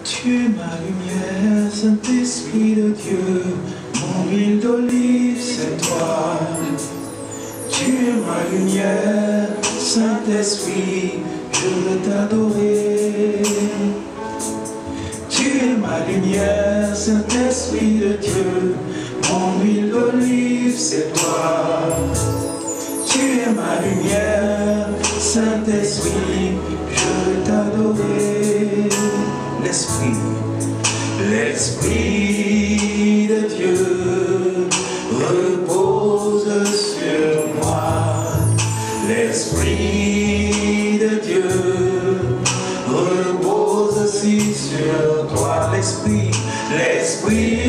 Tu es ma lumière, Saint-Esprit de Dieu, mon huile d'olive, c'est toi. Tu es ma lumière, Saint-Esprit, je veux t'adorer. Tu es ma lumière, Saint-Esprit de Dieu, mon huile d'olive, c'est toi. Tu es ma lumière, Saint-Esprit, je veux t'adorer. L'Esprit, l'Esprit de Dieu repose sur moi. L'Esprit de Dieu repose aussi sur toi. L'Esprit, l'Esprit.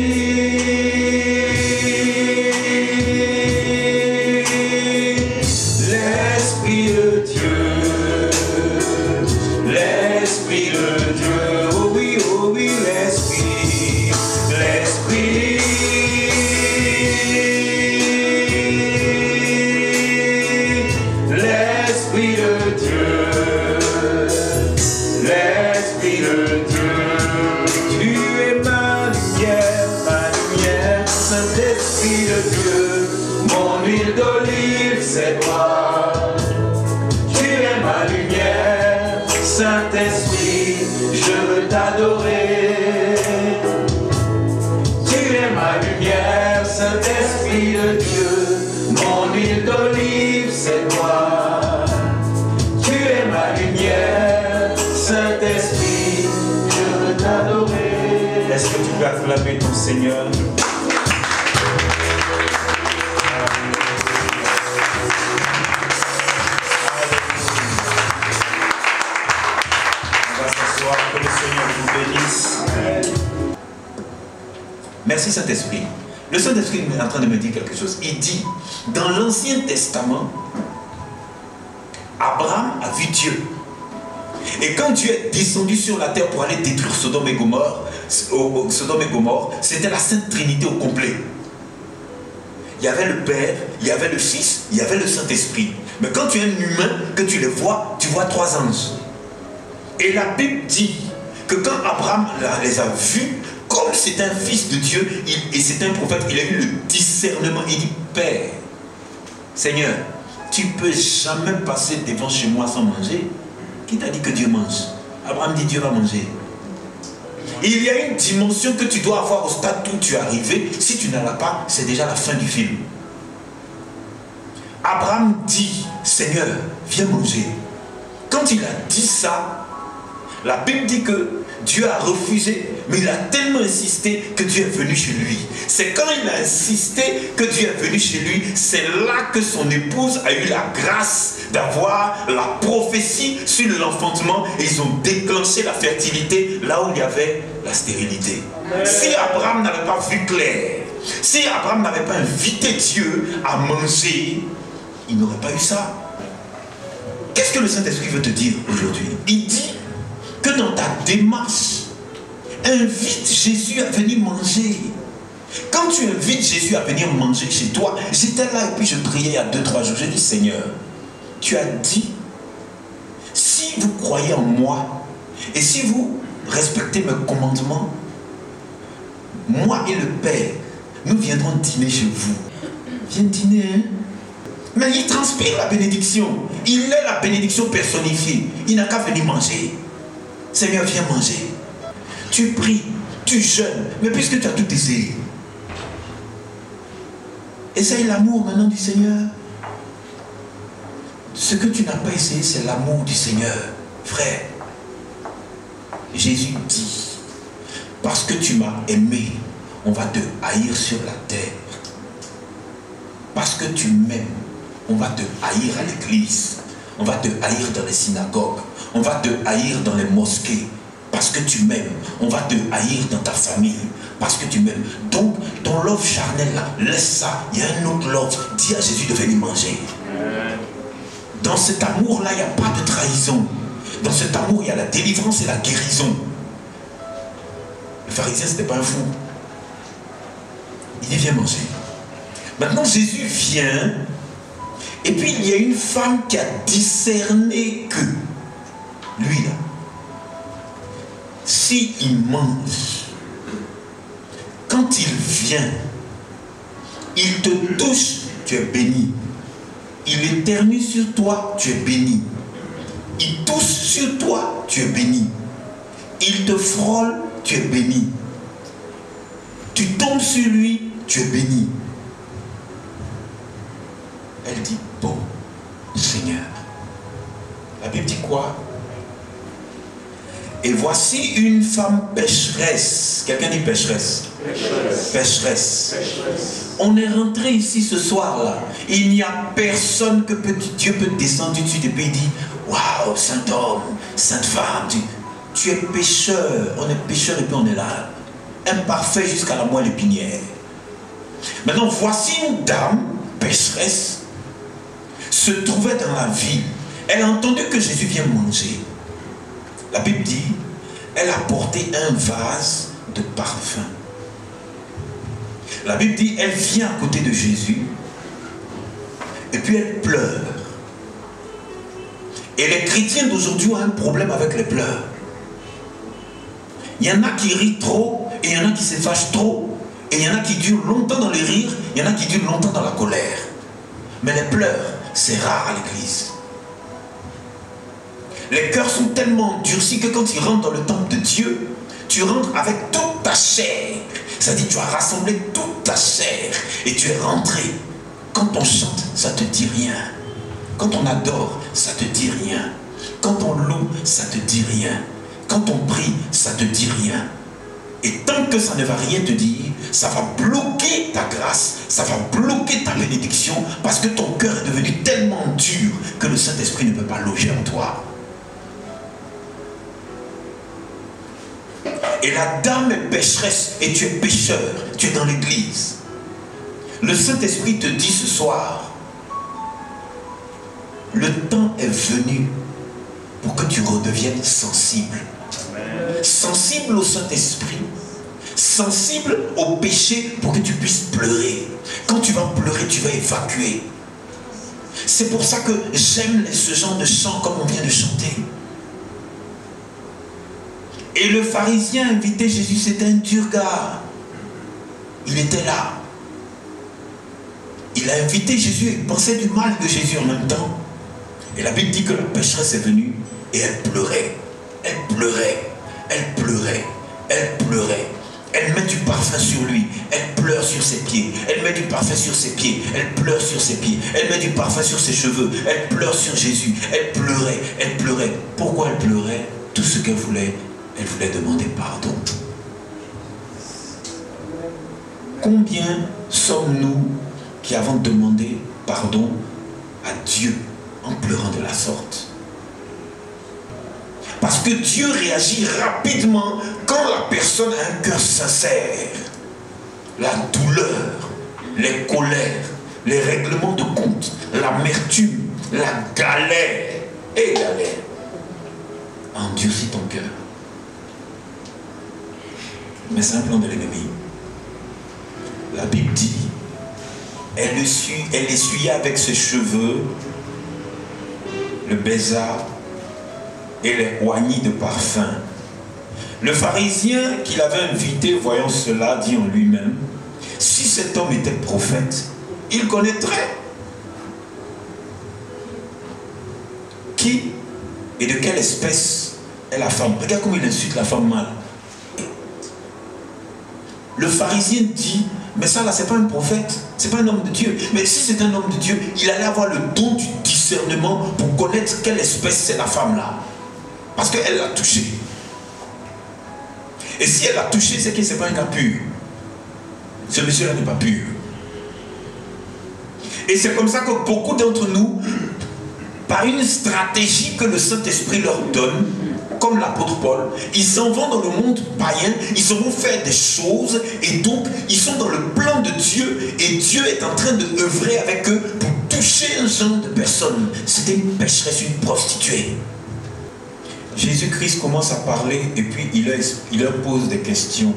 C'est toi, tu es ma lumière, Saint-Esprit, je veux t'adorer. Tu es ma lumière, Saint-Esprit de Dieu, mon huile d'olive, c'est toi. Tu es ma lumière, Saint-Esprit, je veux t'adorer. Est-ce que tu peux acclamer ton Seigneur? Merci Saint-Esprit. Le Saint-Esprit est en train de me dire quelque chose. Il dit, dans l'Ancien Testament, Abraham a vu Dieu. Et quand Dieu est descendu sur la terre pour aller détruire Sodome et Gomorrhe, c'était la Sainte Trinité au complet. Il y avait le Père, il y avait le Fils, il y avait le Saint-Esprit. Mais quand tu es un humain, que tu les vois, tu vois trois anges. Et la Bible dit que quand Abraham les a vus, comme c'est un fils de Dieu et c'est un prophète, il a eu le discernement. Il dit, Père, Seigneur, tu ne peux jamais passer devant chez moi sans manger. Qui t'a dit que Dieu mange? Abraham dit, Dieu va manger. Il y a une dimension que tu dois avoir au stade où tu es arrivé. Si tu n'en as pas, c'est déjà la fin du film. Abraham dit, Seigneur, viens manger. Quand il a dit ça, la Bible dit que Dieu a refusé, mais il a tellement insisté que Dieu est venu chez lui. C'est quand il a insisté que Dieu est venu chez lui, c'est là que son épouse a eu la grâce d'avoir la prophétie sur l'enfantement et ils ont déclenché la fertilité là où il y avait la stérilité. Si Abraham n'avait pas vu clair, si Abraham n'avait pas invité Dieu à manger, il n'aurait pas eu ça. Qu'est-ce que le Saint-Esprit veut te dire aujourd'hui? Il dit que dans ta démarche, invite Jésus à venir manger. Quand tu invites Jésus à venir manger chez toi, j'étais là et puis je priais il y a 2-3 jours. J'ai dit, Seigneur, tu as dit, si vous croyez en moi et si vous respectez mes commandements, moi et le Père, nous viendrons dîner chez vous. Viens dîner, hein? Mais il transpire la bénédiction. Il est la bénédiction personnifiée. Il n'a qu'à venir manger. Seigneur, viens manger. Tu pries, tu jeûnes, mais puisque tu as tout essayé, essaye l'amour maintenant du Seigneur. Ce que tu n'as pas essayé, c'est l'amour du Seigneur. Frère, Jésus dit, parce que tu m'as aimé, on va te haïr sur la terre. Parce que tu m'aimes, on va te haïr à l'église. On va te haïr dans les synagogues. On va te haïr dans les mosquées. Parce que tu m'aimes. On va te haïr dans ta famille. Parce que tu m'aimes. Donc, ton love charnel là, laisse ça. Il y a un autre love. Dis à Jésus de venir manger. Dans cet amour-là, il n'y a pas de trahison. Dans cet amour, il y a la délivrance et la guérison. Le pharisien, ce n'était pas un fou. Il dit, viens manger. Maintenant, Jésus vient. Et puis, il y a une femme qui a discerné que lui, là, s'il mange, quand il vient, il te touche, tu es béni. Il éternue sur toi, tu es béni. Il touche sur toi, tu es béni. Il te frôle, tu es béni. Tu tombes sur lui, tu es béni. Elle dit, bon, Seigneur. La Bible dit quoi? Et voici une femme pécheresse. Quelqu'un dit pécheresse? Pécheresse. On est rentré ici ce soir-là. Il n'y a personne que Dieu peut descendre du dessus et puis il dit, waouh, saint homme, sainte femme, tu es pécheur. On est pécheur et puis on est là. Imparfait jusqu'à la moelle épinière. Maintenant, voici une dame pécheresse se trouvait dans la ville. Elle a entendu que Jésus vient manger. La Bible dit, elle a porté un vase de parfum. La Bible dit, elle vient à côté de Jésus et puis elle pleure. Et les chrétiens d'aujourd'hui ont un problème avec les pleurs. Il y en a qui rient trop et il y en a qui se fâchent trop. Et il y en a qui durent longtemps dans les rires, il y en a qui durent longtemps dans la colère. Mais les pleurs, c'est rare à l'église. Les cœurs sont tellement endurcis que quand tu rentres dans le temple de Dieu, tu rentres avec toute ta chair. C'est-à-dire tu as rassemblé toute ta chair et tu es rentré. Quand on chante, ça ne te dit rien. Quand on adore, ça ne te dit rien. Quand on loue, ça ne te dit rien. Quand on prie, ça ne te dit rien. Et tant que ça ne va rien te dire, ça va bloquer ta grâce, ça va bloquer ta bénédiction, parce que ton cœur est devenu tellement dur que le Saint-Esprit ne peut pas loger en toi. Et la dame est pécheresse et tu es pécheur, tu es dans l'église. Le Saint-Esprit te dit ce soir, le temps est venu pour que tu redeviennes sensible. Sensible au Saint-Esprit, sensible au péché pour que tu puisses pleurer. Quand tu vas pleurer, tu vas évacuer. C'est pour ça que j'aime ce genre de chant comme on vient de chanter. Et le pharisien a invité Jésus, c'était un dur gars. Il était là. Il a invité Jésus et il pensait du mal de Jésus en même temps. Et la Bible dit que la pécheresse est venue et elle pleurait. Elle pleurait. Elle pleurait, elle pleurait. Elle met du parfum sur lui, elle pleure sur ses pieds. Elle met du parfum sur ses pieds, elle pleure sur ses pieds. Elle met du parfum sur ses cheveux, elle pleure sur Jésus. Elle pleurait, elle pleurait. Pourquoi elle pleurait? Tout ce qu'elle voulait, elle voulait demander pardon. Combien sommes-nous qui avons demandé pardon à Dieu en pleurant de la sorte? Parce que Dieu réagit rapidement quand la personne a un cœur sincère. La douleur, les colères, les règlements de compte, l'amertume, la galère et galère endurcit ton cœur. Mais c'est un plan de l'ennemi. La Bible dit, elle essuya avec ses cheveux, le baisa et les oignit de parfum. Le pharisien qui l'avait invité, voyant cela, dit en lui-même, si cet homme était prophète, il connaîtrait qui et de quelle espèce est la femme. Regarde comment il insulte la femme mâle. Le pharisien dit, mais ça là, c'est pas un prophète, c'est pas un homme de Dieu. Mais si c'est un homme de Dieu, il allait avoir le don du discernement pour connaître quelle espèce c'est la femme là. Parce qu'elle l'a touché. Et si elle l'a touché, c'est que ce n'est pas un gars pur. Ce monsieur-là n'est pas pur. Et c'est comme ça que beaucoup d'entre nous, par une stratégie que le Saint-Esprit leur donne, comme l'apôtre Paul, ils s'en vont dans le monde païen, ils s'en vont faire des choses, et donc ils sont dans le plan de Dieu, et Dieu est en train d'œuvrer avec eux pour toucher un genre de personnes. C'était une pécheresse, une prostituée. Jésus-Christ commence à parler et puis il leur pose des questions.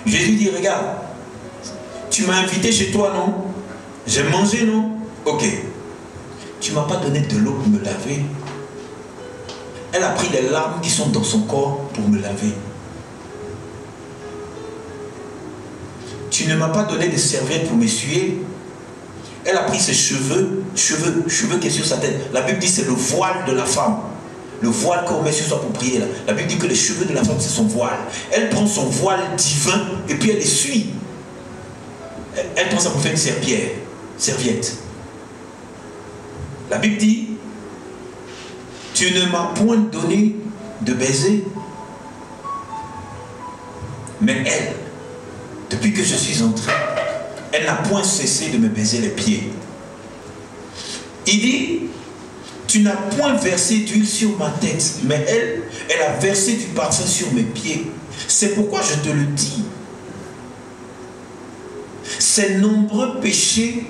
Jésus dit, regarde, tu m'as invité chez toi, non? J'ai mangé, non? Ok. Tu ne m'as pas donné de l'eau pour me laver. Elle a pris les larmes qui sont dans son corps pour me laver. Tu ne m'as pas donné de serviette pour m'essuyer. Elle a pris ses cheveux qui est sur sa tête. La Bible dit que c'est le voile de la femme. Le voile qu'on met sur soi pour prier. Là. La Bible dit que les cheveux de la femme, c'est son voile. Elle prend son voile divin et puis elle essuie. Elle prend ça pour faire une serviette. La Bible dit, tu ne m'as point donné de baiser. Mais elle, depuis que je suis entré, elle n'a point cessé de me baiser les pieds. Il dit, tu n'as point versé d'huile sur ma tête, mais elle a versé du parfum sur mes pieds. C'est pourquoi je te le dis. Ses nombreux péchés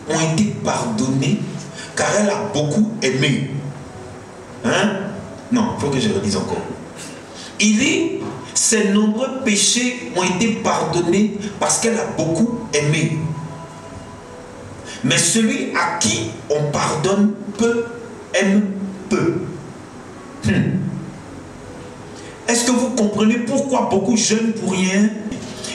ont été pardonnés, car elle a beaucoup aimé. Hein? Non, il faut que je redise encore. Il dit, ses nombreux péchés ont été pardonnés parce qu'elle a beaucoup aimé. Mais celui à qui on pardonne peu, aime peu. Est-ce que vous comprenez pourquoi beaucoup jeûnent pour rien?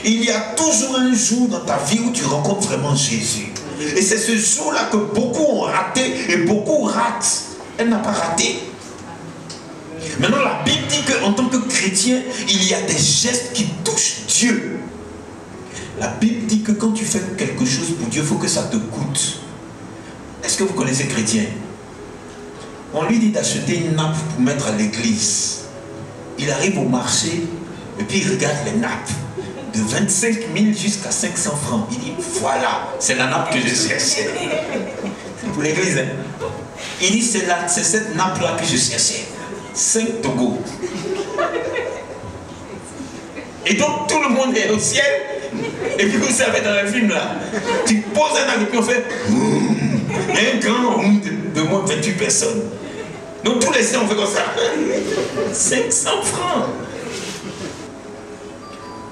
Il y a toujours un jour dans ta vie où tu rencontres vraiment Jésus. Et c'est ce jour-là que beaucoup ont raté et beaucoup ratent. Elle n'a pas raté. Maintenant, la Bible dit qu'en tant que chrétien, il y a des gestes qui touchent Dieu. La Bible dit que quand tu fais quelque chose pour Dieu, il faut que ça te coûte. Est-ce que vous connaissez chrétien? On lui dit d'acheter une nappe pour mettre à l'église. Il arrive au marché et puis il regarde les nappes. De 25 000 jusqu'à 500 francs. Il dit, voilà, c'est la nappe que je cherchais. C'est pour l'église. Hein? Il dit, c'est cette nappe-là que je cherchais. 5 Togo. Et donc tout le monde est au ciel. Et puis vous savez dans le film là, tu poses un acte et puis on fait il y a un grand room de moins de 28 personnes. Donc tous les saints on fait comme ça. 500 francs.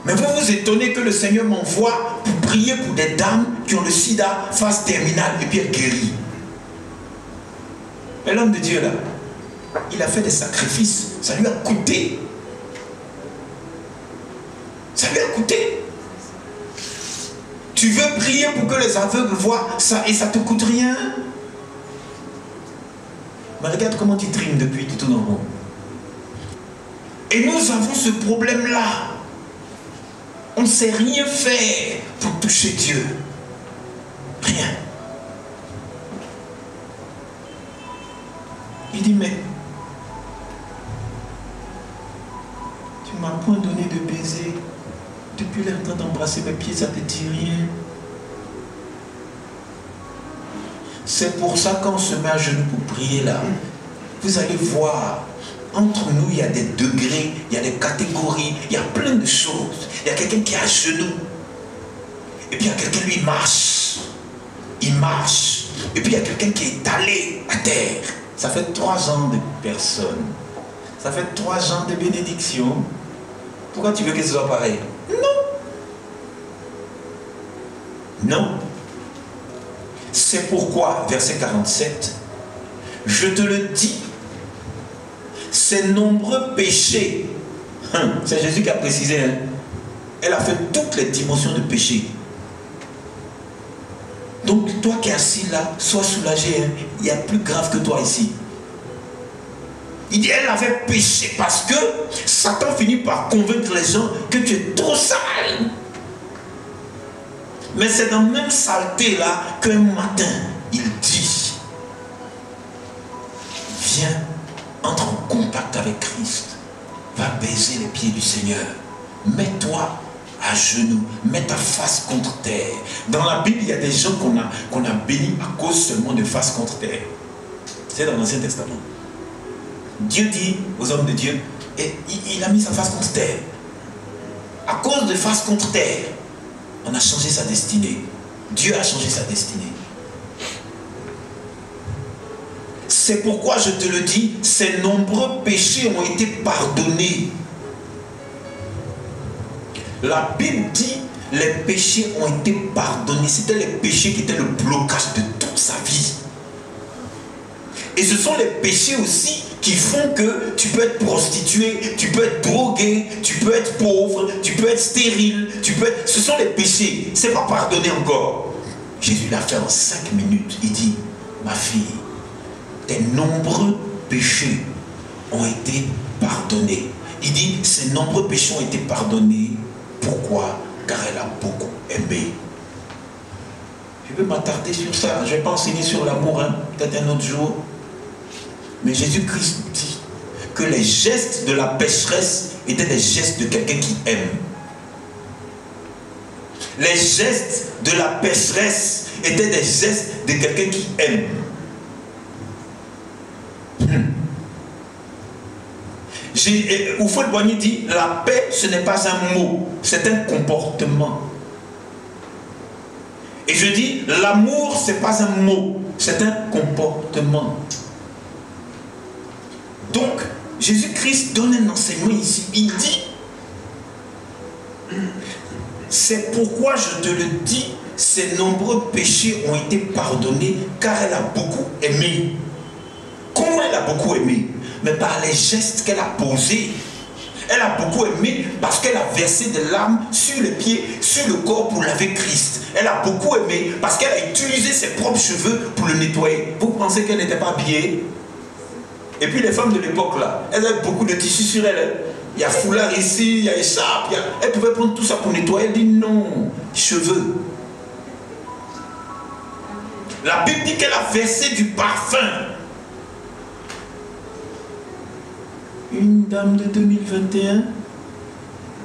Mais vous vous étonnez que le Seigneur m'envoie pour prier pour des dames qui ont le sida phase terminale et puis elle guérit. Mais l'homme de Dieu là, il a fait des sacrifices, ça lui a coûté. Ça lui a coûté. Tu veux prier pour que les aveugles voient ça et ça te coûte rien. Mais regarde comment tu trimes depuis, tu tournes en rond. Et nous avons ce problème-là. On ne sait rien faire pour toucher Dieu. Rien. Il dit, mais tu ne m'as point donné de baiser. Depuis elle est en train d'embrasser mes pieds, ça ne te dit rien. C'est pour ça qu'on se met à genoux pour prier là. Vous allez voir, entre nous, il y a des degrés, il y a des catégories, il y a plein de choses. Il y a quelqu'un qui est à genoux. Et puis il y a quelqu'un, lui, il marche. Il marche. Et puis il y a quelqu'un qui est étalé à terre. Ça fait 3 ans de personne. Ça fait 3 ans de bénédiction. Pourquoi tu veux que ce soit pareil? Non. Non. C'est pourquoi, verset 47, je te le dis, ces nombreux péchés, c'est Jésus qui a précisé, hein, elle a fait toutes les dimensions de péché. Donc toi qui es assis là, sois soulagé, hein, il y a plus grave que toi ici. Il dit, elle avait péché parce que Satan finit par convaincre les gens que tu es trop sale. Mais c'est dans la même saleté là qu'un matin, il dit, viens, entre en contact avec Christ, va baiser les pieds du Seigneur, mets-toi à genoux, mets ta face contre terre. Dans la Bible, il y a des gens qu'on a bénis à cause seulement de face contre terre. C'est dans l'Ancien Testament. Dieu dit aux hommes de Dieu, et il a mis sa face contre terre. À cause de face contre terre, on a changé sa destinée. Dieu a changé sa destinée. C'est pourquoi je te le dis, ces nombreux péchés ont été pardonnés. La Bible dit, les péchés ont été pardonnés. C'était les péchés qui étaient le blocage de toute sa vie. Et ce sont les péchés aussi qui font que tu peux être prostitué, tu peux être drogué, tu peux être pauvre, tu peux être stérile, tu peux être... Ce sont les péchés. C'est pas pardonné encore. Jésus l'a fait en 5 minutes. Il dit, ma fille, tes nombreux péchés ont été pardonnés. Il dit, ces nombreux péchés ont été pardonnés. Pourquoi? Car elle a beaucoup aimé. Je vais m'attarder sur ça. Je ne vais pas enseigner sur l'amour, hein, peut-être un autre jour. Mais Jésus-Christ dit que les gestes de la pécheresse étaient des gestes de quelqu'un qui aime. Les gestes de la pécheresse étaient des gestes de quelqu'un qui aime. Houphouët-Boigny dit, la paix, ce n'est pas un mot, c'est un comportement. Et je dis, l'amour, ce n'est pas un mot, c'est un comportement. Donc, Jésus-Christ donne un enseignement ici. Il dit, c'est pourquoi je te le dis, ses nombreux péchés ont été pardonnés, car elle a beaucoup aimé. Comment elle a beaucoup aimé? Mais par les gestes qu'elle a posés. Elle a beaucoup aimé parce qu'elle a versé de larmes sur les pieds, sur le corps pour laver Christ. Elle a beaucoup aimé parce qu'elle a utilisé ses propres cheveux pour le nettoyer. Vous pensez qu'elle n'était pas habillée? Et puis les femmes de l'époque là, elles avaient beaucoup de tissus sur elles. Il y a foulard ici, il y a écharpe. Elle pouvait prendre tout ça pour nettoyer. Elle dit non, cheveux. La Bible dit qu'elle a versé du parfum. Une dame de 2021,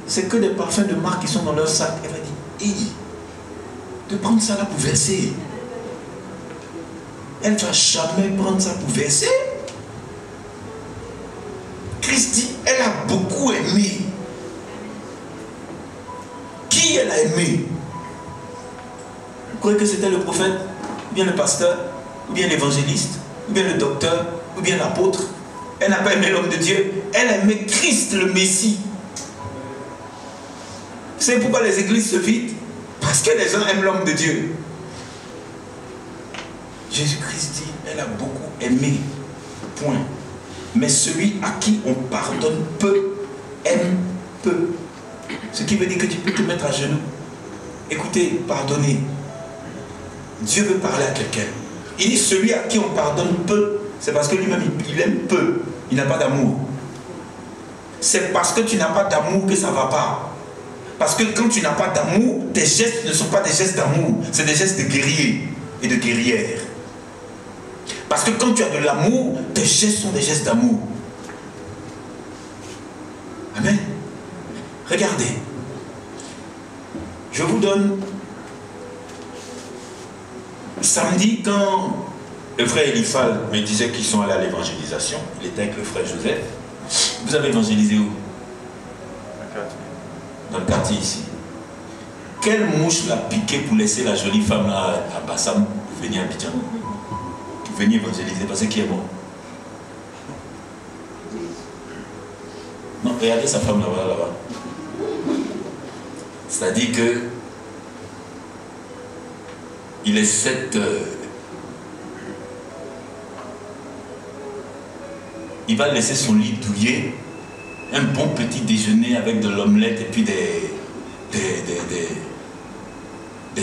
c'est que des parfums de marque qui sont dans leur sac. Elle va dire, hey, de prendre ça là pour verser. Elle ne va jamais prendre ça pour verser. Christ dit, elle a beaucoup aimé. Qui elle a aimé? Vous croyez que c'était le prophète, ou bien le pasteur, ou bien l'évangéliste, ou bien le docteur, ou bien l'apôtre? Elle n'a pas aimé l'homme de Dieu. Elle a aimé Christ, le Messie. Vous savez pourquoi les églises se vident? Parce que les gens aiment l'homme de Dieu. Jésus-Christ dit, elle a beaucoup aimé. Point. Mais celui à qui on pardonne peu, aime peu. Ce qui veut dire que tu peux te mettre à genoux. Écoutez, pardonnez. Dieu veut parler à quelqu'un. Il dit, celui à qui on pardonne peu, c'est parce que lui-même, il aime peu. Il n'a pas d'amour. C'est parce que tu n'as pas d'amour que ça ne va pas. Parce que quand tu n'as pas d'amour, tes gestes ne sont pas des gestes d'amour. C'est des gestes de guerrier et de guerrière. Parce que quand tu as de l'amour, tes gestes sont des gestes d'amour. Amen. Regardez. Je vous donne... Samedi, quand... le frère Eliphal me disait qu'ils sont allés à l'évangélisation. Il était avec le frère Joseph. Vous avez évangélisé où? Dans le quartier ici. Quelle mouche l'a piqué pour laisser la jolie femme là à Bassam pour venir à Abidjan? Pour venir évangéliser parce qu'il est mort. Non, regardez sa femme là-bas, là-bas. C'est-à-dire que il est 7 heures. Il va laisser son lit douillet, un bon petit déjeuner avec de l'omelette et puis des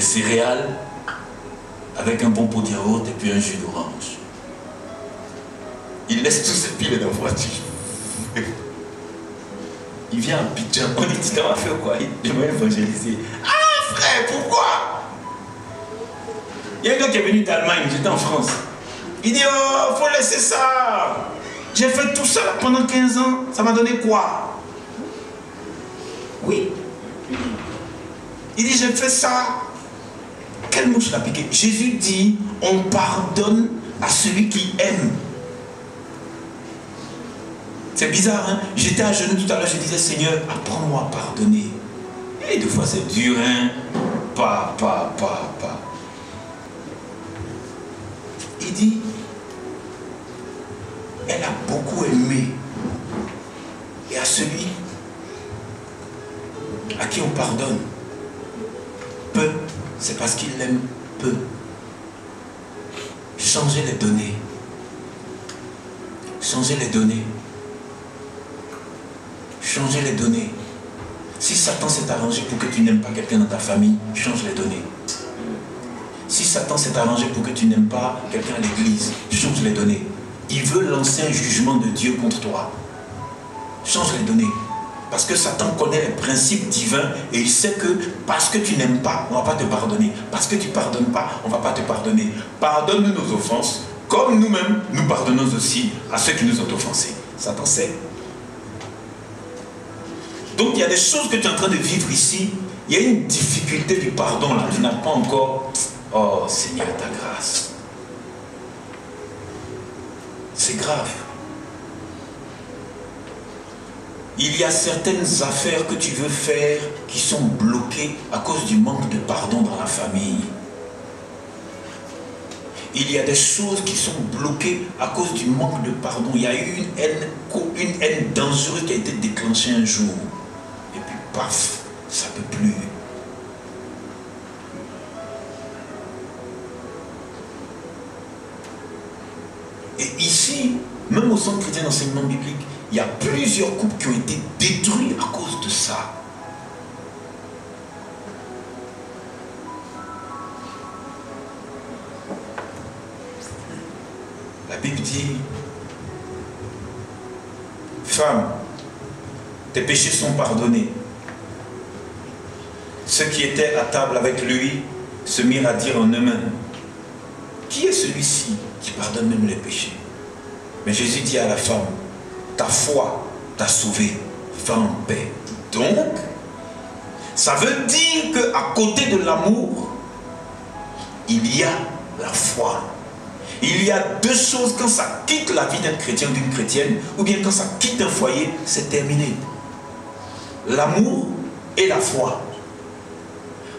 céréales, avec un bon pot de yaourt et puis un jus d'orange. Il laisse tous ses piles dans la voiture. Il vient à Abidjan. On dit, tu vas faire quoi? Il va évangéliser. Ah frère, pourquoi? Il y a un gars qui est venu d'Allemagne, j'étais en France. Il dit, oh, faut laisser ça. J'ai fait tout ça pendant 15 ans, ça m'a donné quoi? Oui. Il dit, j'ai fait ça. Quelle mouche l'a piqué? Jésus dit, on pardonne à celui qui aime. C'est bizarre, hein? J'étais à genoux tout à l'heure, je disais, Seigneur, apprends-moi à pardonner. Et des fois c'est dur, hein? Pas. Il dit, elle a beaucoup aimé. Et à celui à qui on pardonne peu, c'est parce qu'il l'aime peu. Changez les données. Changez les données. Changez les données. Si Satan s'est arrangé pour que tu n'aimes pas quelqu'un dans ta famille, change les données. Si Satan s'est arrangé pour que tu n'aimes pas quelqu'un à l'église, change les données. Il veut lancer un jugement de Dieu contre toi. Change les données. Parce que Satan connaît les principes divins et il sait que parce que tu n'aimes pas, on ne va pas te pardonner. Parce que tu ne pardonnes pas, on ne va pas te pardonner. Pardonne-nous nos offenses, comme nous-mêmes, nous pardonnons aussi à ceux qui nous ont offensés. Satan sait. Donc il y a des choses que tu es en train de vivre ici. Il y a une difficulté du pardon là. Tu n'as pas encore... Oh Seigneur, ta grâce. C'est grave. Il y a certaines affaires que tu veux faire qui sont bloquées à cause du manque de pardon dans la famille. Il y a des choses qui sont bloquées à cause du manque de pardon. Il y a eu une haine dangereuse qui a été déclenchée un jour. Et puis paf, ça ne peut plus. Et ici, même au centre chrétien d'enseignement biblique, il y a plusieurs couples qui ont été détruits à cause de ça. La Bible dit, femme, tes péchés sont pardonnés. Ceux qui étaient à table avec lui se mirent à dire en eux-mêmes, qui est celui-ci qui pardonne même les péchés? Mais Jésus dit à la femme, ta foi t'a sauvé, va en paix. Donc, ça veut dire qu'à côté de l'amour, il y a la foi. Il y a deux choses, quand ça quitte la vie d'un chrétien ou d'une chrétienne, ou bien quand ça quitte un foyer, c'est terminé. L'amour et la foi.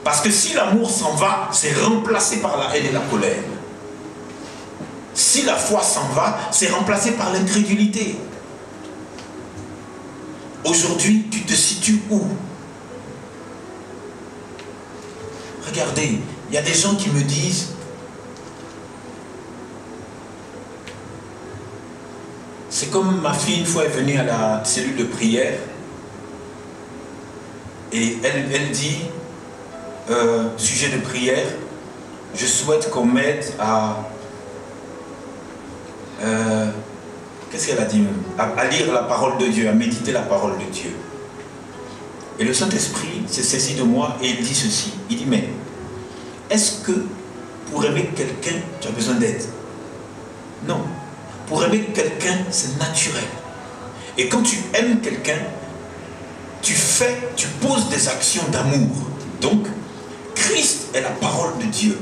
Parce que si l'amour s'en va, c'est remplacé par la haine et la colère. Si la foi s'en va, c'est remplacé par l'incrédulité. Aujourd'hui, tu te situes où? Regardez, il y a des gens qui me disent, c'est comme ma fille une fois est venue à la cellule de prière et elle dit, sujet de prière, je souhaite qu'on m'aide à... qu'est-ce qu'elle a dit même? À lire la parole de Dieu, à méditer la parole de Dieu. Et le Saint-Esprit s'est saisi de moi et il dit ceci. Il dit, mais est-ce que pour aimer quelqu'un, tu as besoin d'aide? Non. Pour aimer quelqu'un, c'est naturel. Et quand tu aimes quelqu'un, tu poses des actions d'amour. Donc, Christ est la parole de Dieu.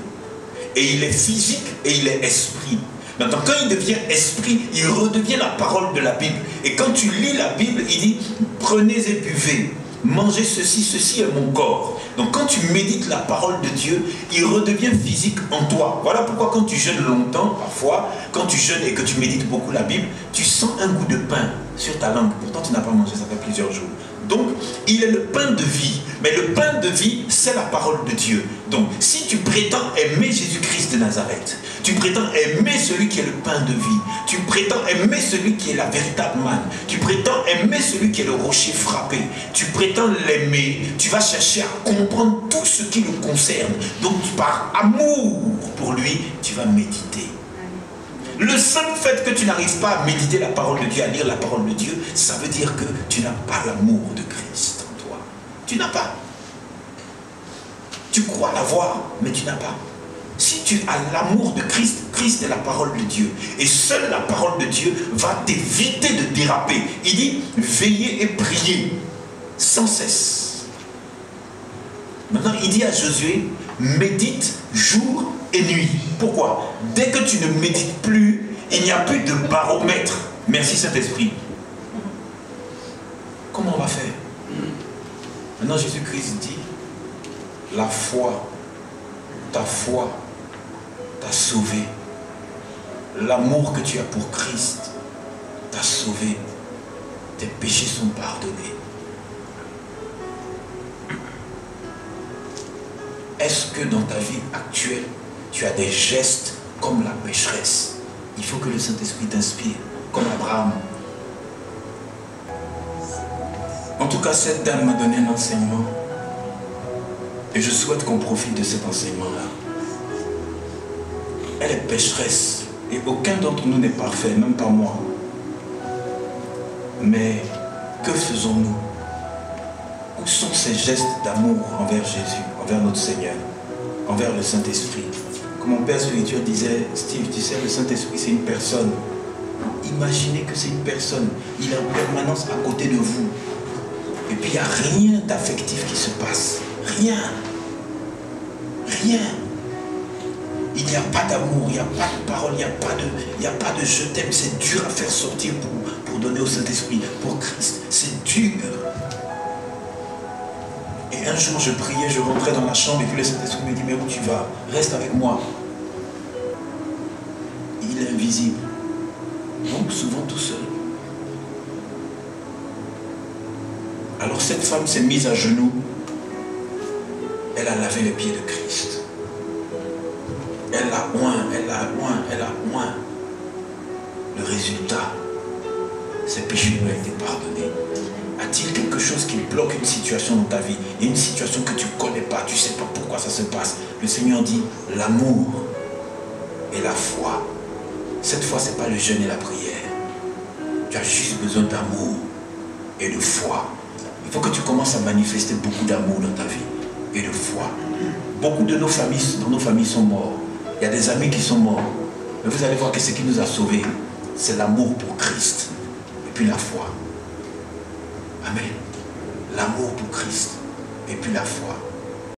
Et il est physique et il est esprit. Maintenant, quand il devient esprit, il redevient la parole de la Bible. Et quand tu lis la Bible, il dit, prenez et buvez, mangez ceci, ceci est mon corps. Donc quand tu médites la parole de Dieu, il redevient physique en toi. Voilà pourquoi quand tu jeûnes longtemps, parfois, quand tu jeûnes et que tu médites beaucoup la Bible, tu sens un goût de pain sur ta langue. Pourtant, tu n'as pas mangé, ça fait plusieurs jours. Donc, il est le pain de vie. Mais le pain de vie, c'est la parole de Dieu. Donc, si tu prétends aimer Jésus-Christ de Nazareth, tu prétends aimer celui qui est le pain de vie, tu prétends aimer celui qui est la véritable manne, tu prétends aimer celui qui est le rocher frappé, tu prétends l'aimer, tu vas chercher à comprendre tout ce qui le concerne. Donc, par amour pour lui, tu vas méditer. Le seul fait que tu n'arrives pas à méditer la parole de Dieu, à lire la parole de Dieu, ça veut dire que tu n'as pas l'amour de Christ en toi. Tu n'as pas. Tu crois l'avoir, mais tu n'as pas. Si tu as l'amour de Christ, Christ est la parole de Dieu. Et seule la parole de Dieu va t'éviter de déraper. Il dit, veillez et priez sans cesse. Maintenant, il dit à Josué, médite jour et nuit. Pourquoi? Dès que tu ne médites plus, il n'y a plus de baromètre. Merci Saint-Esprit. Comment on va faire? Maintenant Jésus-Christ dit, la foi t'a sauvé. L'amour que tu as pour Christ t'a sauvé. Tes péchés sont pardonnés. Est-ce que dans ta vie actuelle, tu as des gestes comme la pécheresse? Il faut que le Saint-Esprit t'inspire. comme Abraham. En tout cas, cette dame m'a donné un enseignement. Et je souhaite qu'on profite de cet enseignement-là. Elle est pécheresse. Et aucun d'entre nous n'est parfait, même pas moi. Mais que faisons-nous? Où sont ces gestes d'amour envers Jésus, envers notre Seigneur, envers le Saint-Esprit? Comme mon père spirituel disait, Steve, tu sais, le Saint-Esprit c'est une personne. Imaginez que c'est une personne. Il est en permanence à côté de vous. Et puis il n'y a rien d'affectif qui se passe. Rien. Rien. Il n'y a pas d'amour, il n'y a pas de parole, il n'y a pas de je t'aime. C'est dur à faire sortir pour donner au Saint-Esprit, pour Christ. C'est dur. Et un jour je priais, je rentrais dans la chambre et puis le Saint-Esprit me dit, mais où tu vas? Reste avec moi. Il est invisible. Donc souvent tout seul. Alors cette femme s'est mise à genoux. Elle a lavé les pieds de Christ. Elle a oint. Le résultat, ses péchés lui ont été pardonnés. A-t-il quelque chose qui bloque une situation dans ta vie? Et une situation que tu ne connais pas, tu ne sais pas pourquoi ça se passe. Le Seigneur dit l'amour et la foi. Cette fois, ce n'est pas le jeûne et la prière. Tu as juste besoin d'amour et de foi. Il faut que tu commences à manifester beaucoup d'amour dans ta vie et de foi. Beaucoup de nos familles, dans nos familles sont morts. Il y a des amis qui sont morts. Mais vous allez voir que ce qui nous a sauvés, c'est l'amour pour Christ. Et puis la foi. Amen. L'amour pour Christ. Et puis la foi.